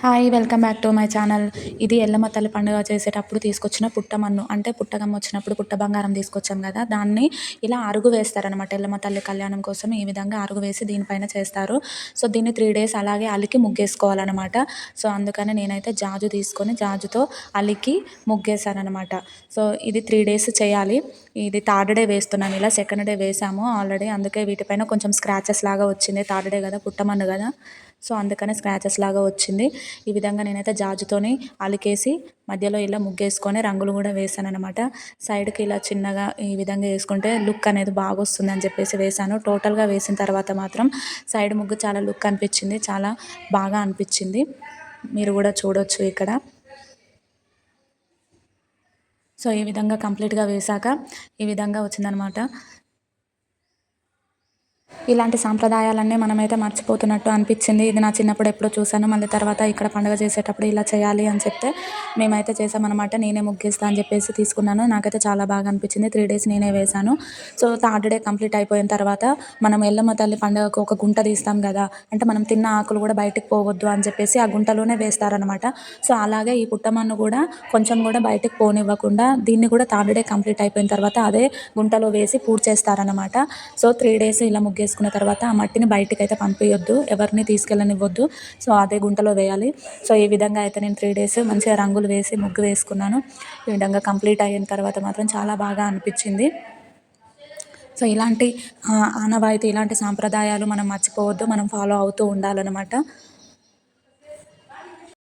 Hi! Welcome back to my channel. ఇది ఎల్లమ్మ తల్లి పండుగ చేసేటప్పుడు తీసుకొచ్చిన పుట్టమన్ను. అంటే పుట్టగమ్మ వచ్చినప్పుడు పుట్ట బంగారం తీసుకొచ్చాం కదా! దాన్ని ఇలా అరుగు వేస్తారనమాట. ఎల్లమ్మ తల్లి కళ్యాణం కోసం ఈ విధంగా అరుగు వేసి దీనిపైన చేస్తారు. సో, దీన్ని 3 డేస్ అలాగే అలికి ముగ్గేసుకోవాలనమాట. సో, అందుకని నేనైతే జాజు తీసుకొని జాజుతో అలికి ముగ్గేశాననమాట. సో, ఇది 3 డేస్ చేయాలి. ఇది థర్డ్ డే వేస్తున్నాను. ఇలా సెకండ్ డే వేసాము ఆల్రెడీ. అందుకే వీటిపైన కొంచెం స్క్రాచెస్ లాగా వచ్చింది. థర్డ్ డే కదా! పుట్టమన్ను కదా! సో, అందుకనే స్క్రాచెస్ లాగా వచ్చింది. ఈ విధంగా నేనైతే జాజుతోని అలికేసి మధ్యలో ఇలా ముగ్గేసుకొని రంగులు కూడా వేసాననమాట. సైడ్కి ఇలా చిన్నగా ఈ విధంగా వేసుకుంటే లుక్ అనేది బాగా వస్తుంది అని చెప్పేసి వేసాను. టోటల్గా వేసిన తర్వాత మాత్రం సైడ్ ముగ్గు చాలా లుక్ అనిపించింది, చాలా బాగా అనిపించింది. మీరు కూడా చూడొచ్చు ఇక్కడ. సో, ఈ విధంగా కంప్లీట్గా వేసాక ఈ విధంగా వచ్చిందనమాట. ఇలాంటి సాంప్రదాయాలన్నీ మనమైతే మర్చిపోతున్నట్టు అనిపించింది. ఇది నా చిన్నప్పుడు ఎప్పుడో చూశాను. మళ్ళీ తర్వాత ఇక్కడ పండుగ చేసేటప్పుడు ఇలా చేయాలి అని చెప్తే మేమైతే చేసామన్నమాట. నేనే ముగ్గేస్తా అని చెప్పేసి తీసుకున్నాను. నాకైతే చాలా బాగా అనిపించింది. 3 డేస్ నేనే వేశాను. సో, థర్డ్ డే కంప్లీట్ అయిపోయిన తర్వాత మనం ఎల్లమ్మ తల్లి పండుగకు ఒక గుంట తీస్తాం కదా! అంటే మనం తిన్న ఆకులు కూడా బయటికి పోవద్దు అని చెప్పేసి ఆ గుంటలోనే వేస్తారనమాట. సో, అలాగే ఈ పుట్టమన్ను కూడా కొంచెం కూడా బయటికి పోనివ్వకుండా దీన్ని కూడా థర్డ్ డే కంప్లీట్ అయిపోయిన తర్వాత అదే గుంటలో వేసి పూడ్చేస్తారనమాట. సో, 3 డేస్ ఇలా ముగ్గేసుకున్న తర్వాత ఆ మట్టిని బయటికైతే పంపియొద్దు, ఎవరిని తీసుకెళ్ళనివ్వద్దు. సో, అదే గుంటలో వేయాలి. సో, ఈ విధంగా అయితే నేను 3 డేస్ మంచిగా రంగులు వేసి ముగ్గు వేసుకున్నాను. ఈ విధంగా కంప్లీట్ అయిన తర్వాత మాత్రం చాలా బాగా అనిపించింది. సో, ఇలాంటి ఆనవాయితీ, ఇలాంటి సాంప్రదాయాలు మనం మర్చిపోవద్దు. మనం ఫాలో అవుతూ ఉండాలన్నమాట.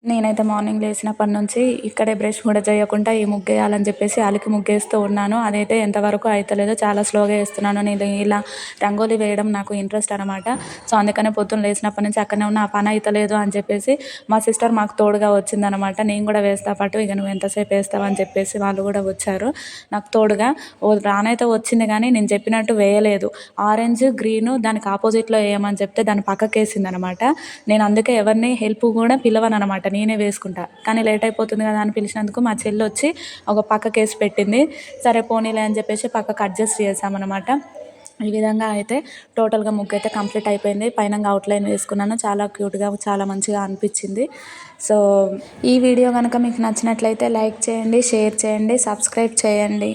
నేనైతే మార్నింగ్ లేచినప్పటి నుంచి ఇక్కడే బ్రష్ కూడా చేయకుండా ఈ ముగ్గేయాలని చెప్పేసి అలికి ముగ్గేస్తూ ఉన్నాను. అదైతే ఎంతవరకు అయితలేదో చాలా స్లోగా వేస్తున్నాను. నేను ఇలా రంగోలి వేయడం నాకు ఇంట్రెస్ట్ అనమాట. సో, అందుకనే పొద్దున్న లేచినప్పటి నుంచి అక్కడనే ఉన్న ఆ పని అయితలేదు అని చెప్పేసి మా సిస్టర్ మాకు తోడుగా వచ్చిందనమాట. నేను కూడా వేస్తా పాటు, ఇక నువ్వు ఎంతసేపు వేస్తావు అని చెప్పేసి వాళ్ళు కూడా వచ్చారు నాకు తోడుగా. రానైతే వచ్చింది కానీ నేను చెప్పినట్టు వేయలేదు. ఆరెంజ్, గ్రీను దానికి ఆపోజిట్లో వేయమని చెప్తే దాన్ని పక్కకేసిందనమాట. నేను అందుకే ఎవరిని హెల్ప్ కూడా పిలవననమాట. నేనే వేసుకుంటా. కానీ లేట్ అయిపోతుంది కదా అని పిలిచినందుకు మా చెల్లి వచ్చి ఒక పక్కకేసి పెట్టింది. సరే పోనీలే అని చెప్పేసి పక్కకు అడ్జస్ట్ చేసామన్నమాట. ఈ విధంగా అయితే టోటల్గా ముగ్గు అయితే కంప్లీట్ అయిపోయింది. పైన అవుట్లైన్ వేసుకున్నాను. చాలా క్యూట్గా, చాలా మంచిగా అనిపించింది. సో, ఈ వీడియో కనుక మీకు నచ్చినట్లయితే లైక్ చేయండి, షేర్ చేయండి, సబ్స్క్రైబ్ చేయండి.